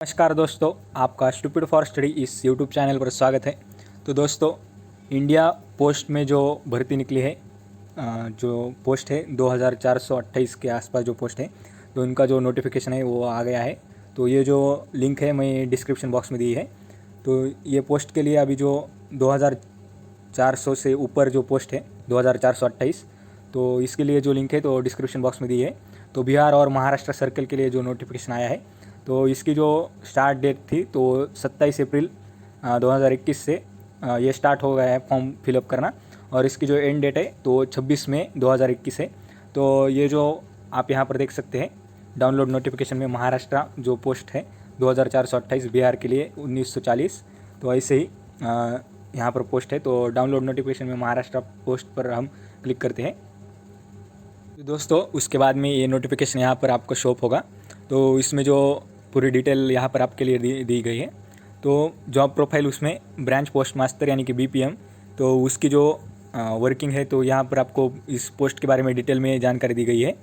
नमस्कार दोस्तों, आपका स्टूपिड फॉर स्टडी इस यूट्यूब चैनल पर स्वागत है। तो दोस्तों, इंडिया पोस्ट में जो भर्ती निकली है, जो पोस्ट है 2428 के आसपास जो पोस्ट है, तो इनका जो नोटिफिकेशन है वो आ गया है। तो ये जो लिंक है मैं डिस्क्रिप्शन बॉक्स में दी है। तो ये पोस्ट के लिए अभी जो 2400 से ऊपर जो पोस्ट है 2428, तो इसके लिए जो लिंक है तो डिस्क्रिप्शन बॉक्स में दी है। तो बिहार और महाराष्ट्र सर्कल के लिए जो नोटिफिकेशन आया है, तो इसकी जो स्टार्ट डेट थी तो 27 अप्रैल 2021 से ये स्टार्ट हो गया है फॉर्म फिलअप करना, और इसकी जो एंड डेट है तो 26 मई 2021 है। तो ये जो आप यहाँ पर देख सकते हैं डाउनलोड नोटिफिकेशन में महाराष्ट्र जो पोस्ट है 2428, बिहार के लिए 1940, तो ऐसे ही यहाँ पर पोस्ट है। तो डाउनलोड नोटिफिकेशन में महाराष्ट्र पोस्ट पर हम क्लिक करते हैं तो दोस्तों उसके बाद में ये नोटिफिकेशन यहाँ पर आपको शोप होगा। तो इसमें जो पूरी डिटेल यहाँ पर आपके लिए दी गई है। तो जॉब प्रोफाइल उसमें ब्रांच पोस्ट मास्टर यानी कि बीपीएम, तो उसकी जो वर्किंग है तो यहाँ पर आपको इस पोस्ट के बारे में डिटेल में जानकारी दी गई है।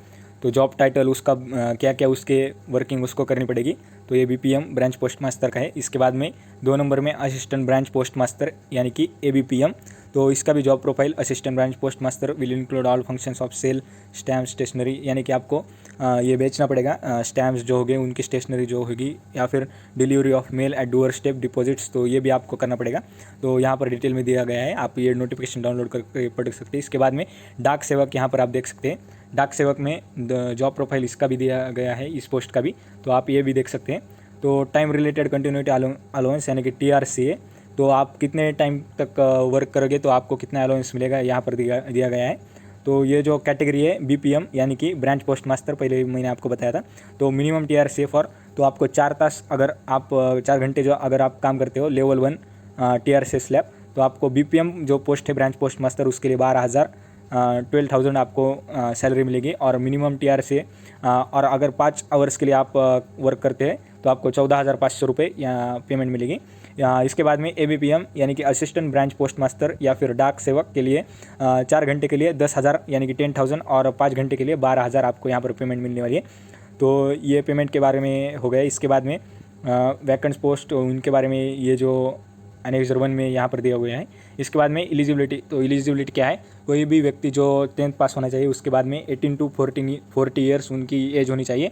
तो जॉब टाइटल उसका क्या क्या उसके वर्किंग उसको करनी पड़ेगी। तो ये बीपीएम ब्रांच पोस्ट मास्टर का है। इसके बाद में 2 नंबर में असिस्टेंट ब्रांच पोस्ट मास्टर यानी कि एबीपीएम, तो इसका भी job profile assistant branch post master will include all functions of sale stamp stationery, यानी कि आपको ये बेचना पड़ेगा स्टैम्प्स जो होंगे उनकी स्टेशनरी जो होगी, या फिर delivery of mail at doorstep deposits, तो ये भी आपको करना पड़ेगा। तो यहाँ पर डिटेल में दिया गया है, आप ये नोटिफिकेशन डाउनलोड करके पढ़ सकते हैं। इसके बाद में डाक सेवक यहाँ पर आप देख सकते हैं, डाक सेवक में जॉब प्रोफाइल इसका भी दिया गया है, इस पोस्ट का भी, तो आप ये भी देख सकते हैं। तो टाइम रिलेटेड कंटिन्यूटी अलाउंस यानी कि टीआरसीए, तो आप कितने टाइम तक वर्क करोगे तो आपको कितना अलाउंस मिलेगा यहाँ पर दिया गया है। तो ये जो कैटेगरी है बीपीएम यानी कि ब्रांच पोस्ट मास्टर, पहले मैंने आपको बताया था। तो मिनिमम टीआरसीए फॉर, तो आपको 4 तास अगर आप 4 घंटे जो अगर आप काम करते हो लेवल 1 टीआरसीए स्लैब, तो आपको बीपीएम जो पोस्ट है ब्रांच पोस्ट मास्टर उसके लिए 12,000 आपको सैलरी मिलेगी, और मिनिमम टीआरसीए और अगर 5 आवर्स के लिए आप वर्क करते हैं तो आपको 14,500 रुपये पेमेंट मिलेगी। इसके बाद में एबीपीएम यानी कि असिस्टेंट ब्रांच पोस्ट मास्टर या फिर डाक सेवक के लिए 4 घंटे के लिए 10,000 यानी कि 10,000, और 5 घंटे के लिए 12,000 आपको यहाँ पर पेमेंट मिलने वाली है। तो ये पेमेंट के बारे में हो गया। इसके बाद में वैकेंट्स पोस्ट उनके बारे में ये जो एनेक्सर 1 में यहाँ पर दिया हुआ है। इसके बाद में एलिजिबिलिटी, तो एलिजिबिलिटी क्या है, कोई भी व्यक्ति जो 10th पास होना चाहिए। उसके बाद में 18 to 40 ईयर्स उनकी एज होनी चाहिए।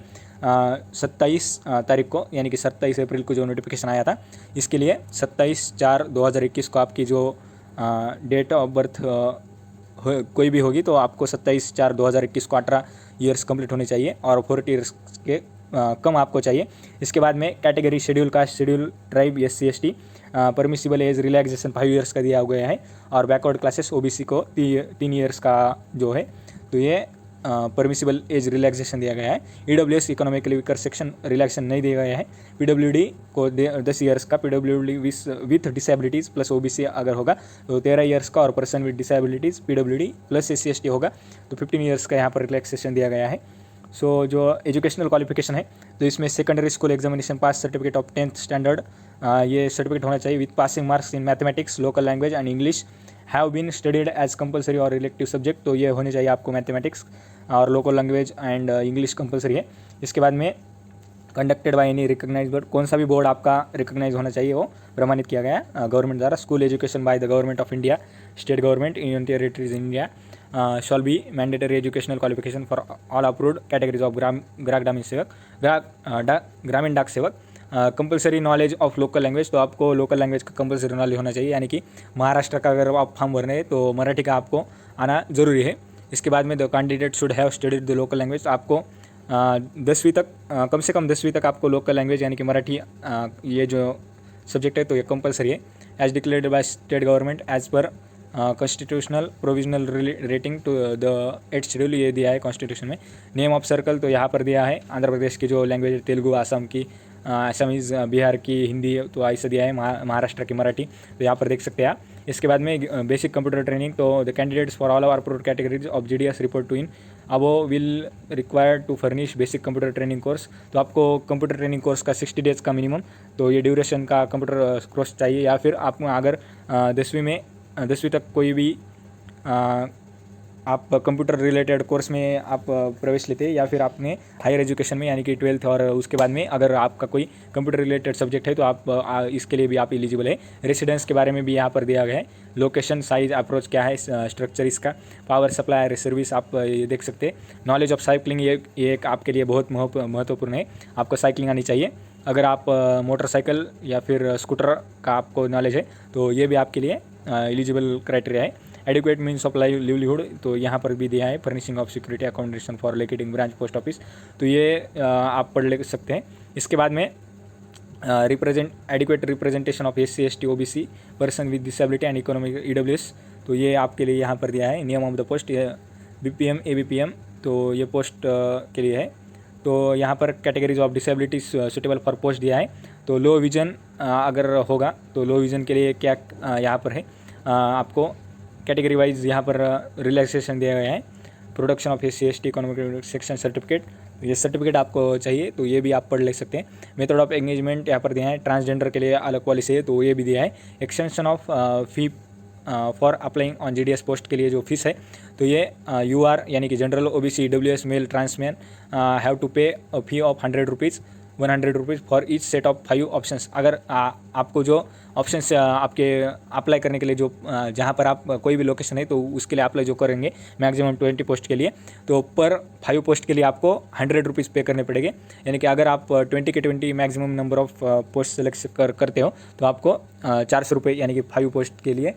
27 तारीख को यानी कि 27 अप्रैल को जो नोटिफिकेशन आया था, इसके लिए 27/4/2021 को आपकी जो डेट ऑफ बर्थ कोई भी होगी, तो आपको 27/4/2021 को 18 ईयर्स कंप्लीट होने चाहिए, और 40 ईयर्स के कम आपको चाहिए। इसके बाद में category schedule caste, schedule tribe, SC/ST, permissible age relaxation 5 years का दिया गया है, और बैकवर्ड क्लासेस OBC को 3 ईयर्स का जो है, तो ये परमिसिबल एज रिलैक्सेशन दिया गया है। EWS economically weaker section relaxation नहीं दिया गया है। PWD को 10 ईयर्स का, PWD with disabilities plus OBC अगर होगा तो 13 ईयर्स का, और person with disabilities PWD plus SC/ST होगा तो 15 ईयर्स का यहाँ पर रिलैक्सेशन दिया गया है। सो जो एजुकेशनल क्वालिफिकेशन है, तो इसमें secondary school examination pass certificate of 10th standard, ये सर्टिफिकेट होना चाहिए with passing marks in mathematics, local language and English have been studied as compulsory और इलेक्टिव सब्जेक्ट, तो ये होने चाहिए आपको मैथमेटिक्स और local language and English compulsory है। इसके बाद में conducted by any recognise board, कौन सा भी बोर्ड आपका रिकग्नाइज होना चाहिए वो प्रमाणित किया गया गवर्नमेंट द्वारा। School education by the government of India, state government, union territories in India shall be mandatory educational qualification for all approved categories of ग्रामीण सेवक, ग्रामीण डाक सेवक। Compulsory knowledge of local language, तो आपको लोकल लैंग्वेज का compulsory knowledge होना चाहिए, यानी कि महाराष्ट्र का अगर आप फॉर्म भरने हैं तो मराठी का आपको आना जरूरी है। इसके बाद में the candidate should have studied the local language, तो आपको 10वीं तक कम से कम 10वीं तक आपको लोकल लैंग्वेज यानी कि मराठी ये जो सब्जेक्ट है तो ये कंपलसरी है। As declared by state government as per constitutional provisional rating to the 8th schedule, ये दिया है कॉन्स्टिट्यूशन में। नेम ऑफ सर्कल, तो यहाँ पर दिया है आंध्र प्रदेश की जो लैंग्वेज तेलुगु, आसाम की असमीज़, बिहार की हिंदी, तो ऐसा दिया है। महाराष्ट्र की मराठी, तो यहाँ पर देख सकते हैं आप। इसके बाद में बेसिक कंप्यूटर ट्रेनिंग, तो the candidates for all our approved categories of GDS report to in above will required to furnish basic computer training course, तो आपको कंप्यूटर ट्रेनिंग कोर्स का 60 डेज़ का मिनिमम, तो ये ड्यूरेशन का कंप्यूटर कोर्स चाहिए। या फिर आप अगर 10वीं तक कोई भी आप कंप्यूटर रिलेटेड कोर्स में आप प्रवेश लेते हैं या फिर आपने हायर एजुकेशन में यानी कि 12th और उसके बाद में अगर आपका कोई कंप्यूटर रिलेटेड सब्जेक्ट है तो आप इसके लिए भी आप एलिजिबल है। रेसिडेंस के बारे में भी यहाँ पर दिया गया है, लोकेशन, साइज, अप्रोच क्या है, स्ट्रक्चर इसका, पावर सप्लाई, सर्विस आप ये देख सकते हैं। नॉलेज ऑफ साइकिलिंग ये एक आपके लिए बहुत महत्वपूर्ण है, आपको साइकिलिंग आनी चाहिए। अगर आप मोटरसाइकिल या फिर स्कूटर का आपको नॉलेज है तो ये भी आपके लिए एलिजिबल क्राइटेरिया है। एडिक्वेट मीन्स ऑफ लिवलीहुड तो यहाँ पर भी दिया है, furnishing of security accommodation for locating branch post office, तो ये आप पढ़ ले सकते हैं। इसके बाद में adequate representation of SC ST OBC person with disability and economic EWS, तो ये आपके लिए यहाँ पर दिया है। नियम of the post BPM ABPM, तो ये पोस्ट के लिए है। तो यहाँ पर categories of disability suitable for post दिया है। तो लो विजन अगर होगा तो लो विजन के लिए क्या यहाँ पर है, आपको कैटेगरी वाइज यहाँ पर रिलैक्सेशन दिया गया है। Production of SC ST economic section certificate, ये सर्टिफिकेट आपको चाहिए तो ये भी आप पढ़ ले सकते हैं। मेथड ऑफ एंगेजमेंट यहाँ पर दिया है, ट्रांसजेंडर के लिए अलग पॉलिसी है तो ये भी दिया है। Extension of fee for applying on GDS post के लिए जो फीस है तो ये UR यानी कि general OBC EWS male transman have to pay a fee of 100 rupees for each set of 5 options. अगर आपको जो ऑप्शंस आपके अप्लाई करने के लिए जो जहाँ पर आप कोई भी लोकेशन है तो उसके लिए अप्लाई जो करेंगे मैक्सिमम 20 पोस्ट के लिए, तो पर 5 पोस्ट के लिए आपको 100 रुपीज़ पे करने पड़ेंगे। यानी कि अगर आप 20 के 20 maximum number of post select करते हो तो आपको 400 रुपये यानी कि 5 पोस्ट के लिए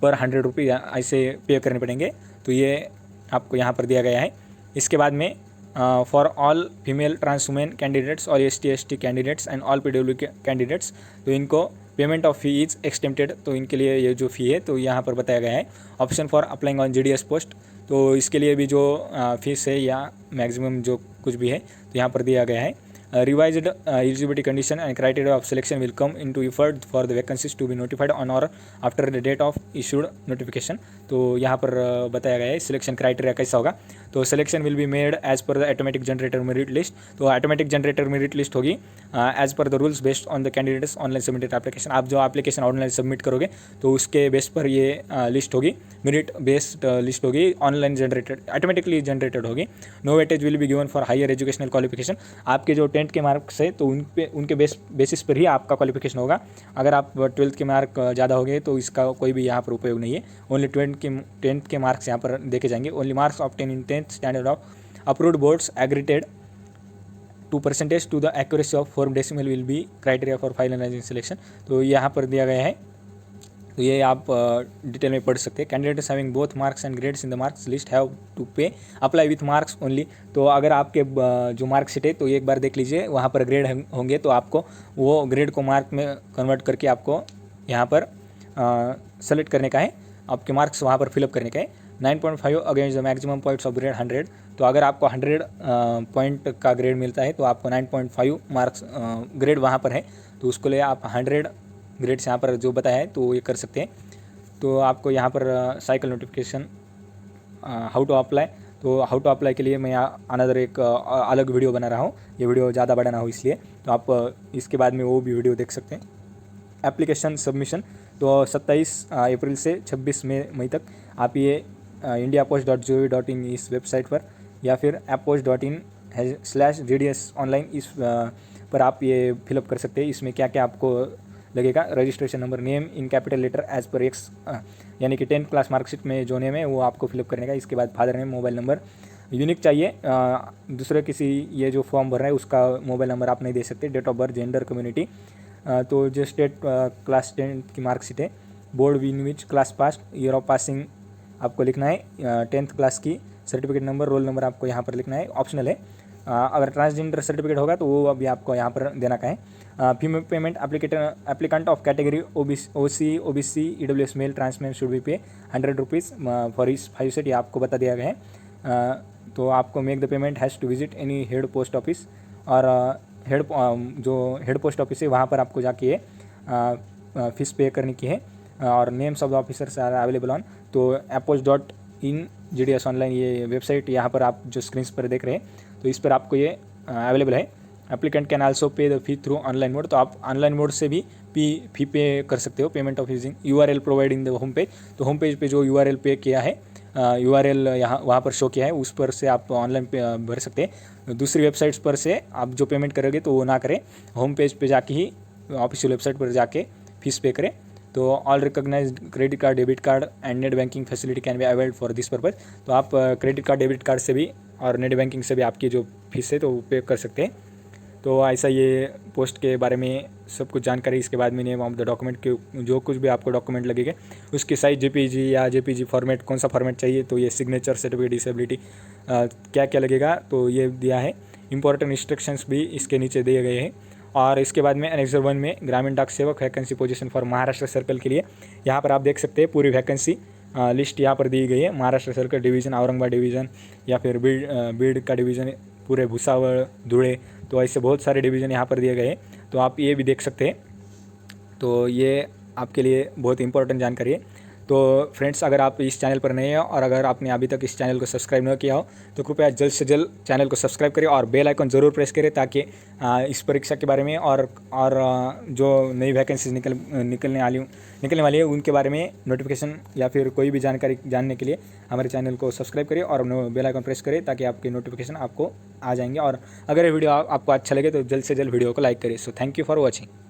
पर 100 रुपये ऐसे पे करने पड़ेंगे, तो ये आपको यहाँ पर दिया गया है। इसके बाद में for all female trans women candidates और ST ST candidates and all PW candidates, तो इनको payment of fee is exempted, तो इनके लिए ये जो फ़ी है तो यहाँ पर बताया गया है। Option for applying on GDS post, तो इसके लिए भी जो फीस है या मैक्सिमम जो कुछ भी है तो यहाँ पर दिया गया है। Revised eligibility condition and criteria of selection will come into effect for the vacancies to be notified on or after the date of issued notification, तो यहाँ पर बताया गया है सिलेक्शन क्राइटेरिया कैसा होगा। तो selection will be made as per the automatic generator merit list, तो ऑटोमेटिक जनरेटर मेरिट लिस्ट होगी as per the rules based on the candidates online submitted application. आप जो एप्लीकेशन ऑनलाइन सबमिट करोगे तो उसके बेस पर ये लिस्ट होगी, मेरिट बेस्ड लिस्ट होगी, ऑनलाइन जनरेटेड ऑटोमेटिकली जनरेटेड होगी। No weightage will be given for higher educational qualification, आपके जो 10th के मार्क्स है तो उनके बेसिस पर ही आपका क्वालिफिकेशन होगा। अगर आप 12th के मार्क ज़्यादा हो गए तो इसका कोई भी यहाँ पर उपयोग नहीं है। ओनली 10th के मार्क्स यहाँ पर देखे जाएंगे। Only marks obtain in 10th standard of approved boards aggregated to percentage to the accuracy of 4 decimal will be criteria for finalising selection, तो यहाँ पर दिया गया है, तो ये आप डिटेल में पढ़ सकते हैं। Candidates having both marks and grades in the marks list have to पे अप्लाई विथ मार्क्स ओनली, तो अगर आपके जो मार्कशीट है तो एक बार देख लीजिए, वहाँ पर ग्रेड होंगे तो आपको वो ग्रेड को मार्क में कन्वर्ट करके आपको यहाँ पर सेलेक्ट करने का है, आपके मार्क्स वहाँ पर फिलअप करने का है। 9.5 against the maximum points of grade 100, तो अगर आपको 100 पॉइंट का ग्रेड मिलता है तो आपको 9.5 मार्क्स ग्रेड वहाँ पर है, तो उसको लिए आप 100 ग्रेड्स यहाँ पर जो बताया है तो ये कर सकते हैं। तो आपको यहाँ पर cycle notification how to apply, तो हाउ टू अप्लाई के लिए मैं अनदर एक अलग वीडियो बना रहा हूँ, ये वीडियो ज़्यादा बड़ा ना हो इसलिए, तो आप इसके बाद में वो भी वीडियो देख सकते हैं। एप्लीकेशन सबमिशन, तो 27 अप्रैल से 26 मई तक आप ये indiapost.gov.in इस वेबसाइट पर या फिर apppost.in/GDS ऑनलाइन इस पर आप ये फिलअप कर सकते हैं। इसमें क्या क्या आपको लगेगा, registration number, name in capital letter as per X, यानी कि 10th क्लास मार्कशीट में जो नेम है वो आपको फिलअप करने का। इसके बाद father name, mobile number unique चाहिए, दूसरे किसी ये जो फॉर्म भर रहा है उसका मोबाइल नंबर आप नहीं दे सकते। Date of birth, gender, community, तो जो स्टेट क्लास 10th की मार्कशीट है, board in which class pass, year of passing आपको लिखना है, 10th क्लास की सर्टिफिकेट नंबर, रोल नंबर आपको यहाँ पर लिखना है, ऑप्शनल है। अगर ट्रांसजेंडर सर्टिफिकेट होगा तो वो अभी आपको यहाँ पर देना का है। Fee payment applicant of category OC OBC EWS male transmen should be pay 100 rupees for इस 5 सेट, ये आपको बता दिया गया है। तो आपको make the payment has to visit any head post office, और जो हेड पोस्ट ऑफिस है वहाँ पर आपको जाके फीस पे करने की है, और names of the officers are available on, तो apppost.in GDS ऑनलाइन ये वेबसाइट यहाँ पर आप जो स्क्रीन पर देख रहे हैं तो इस पर आपको ये अवेलेबल है। एप्लीकेंट कैन आल्सो पे the fee through online mode. तो आप ऑनलाइन मोड से भी फी पे कर सकते हो, payment of using URL providing the home page. तो होम पेज पे जो URL पे किया है, URL यहाँ वहाँ पर शो किया है, उस पर से आप ऑनलाइन भर सकते हैं। दूसरी वेबसाइट्स पर से आप जो पेमेंट करोगे तो वो ना करें, होम पेज पे जाके ही ऑफिशियल वेबसाइट पर जाके फीस पे करें। तो all recognised credit card, debit card and net banking facility can be availed for this purpose. तो आप क्रेडिट कार्ड, डेबिट कार्ड से भी और नेट बैंकिंग से भी आपकी जो फीस है तो वो पे कर सकते हैं। तो ऐसा ये पोस्ट के बारे में सब कुछ जानकारी। इसके बाद में नेम ऑफ द डॉक्यूमेंट के जो कुछ भी आपको डॉक्यूमेंट लगेगा उसकी साइज JPG या JPG फॉर्मेट, कौन सा फॉर्मेट चाहिए, तो ये सिग्नेचर, सर्टिफिकेट, डिसेबिलिटी, क्या क्या लगेगा तो ये दिया है। इंपॉर्टेंट इंस्ट्रक्शंस भी इसके नीचे दिए गए हैं। और इसके बाद में एनेक्सर 1 में ग्रामीण डाक सेवक vacancy position for Maharashtra circle के लिए यहाँ पर आप देख सकते हैं पूरी वैकेंसी लिस्ट यहाँ पर दी गई है। Maharashtra circle division, Aurangabad division या फिर बीड का डिवीज़न, पूरे भुसावल, धुले, तो ऐसे बहुत सारे डिवीज़न यहाँ पर दिए गए हैं। तो आप ये भी देख सकते हैं। तो ये आपके लिए बहुत इंपॉर्टेंट जानकारी है। तो फ्रेंड्स, अगर आप इस चैनल पर नए हो और अगर आपने अभी तक इस चैनल को सब्सक्राइब न किया हो तो कृपया जल्द से जल्द चैनल को सब्सक्राइब करें और बेल आइकन ज़रूर प्रेस करें, ताकि इस परीक्षा के बारे में और जो नई वैकेंसीज निकलने वाली है उनके बारे में नोटिफिकेशन या फिर कोई भी जानकारी जानने के लिए हमारे चैनल को सब्सक्राइब करें और बेल आइकन प्रेस करें, ताकि आपके नोटिफिकेशन आपको आ जाएंगे। और अगर ये वीडियो आपको अच्छा लगे तो जल्द से जल्द वीडियो को लाइक करें। So thank you for watching.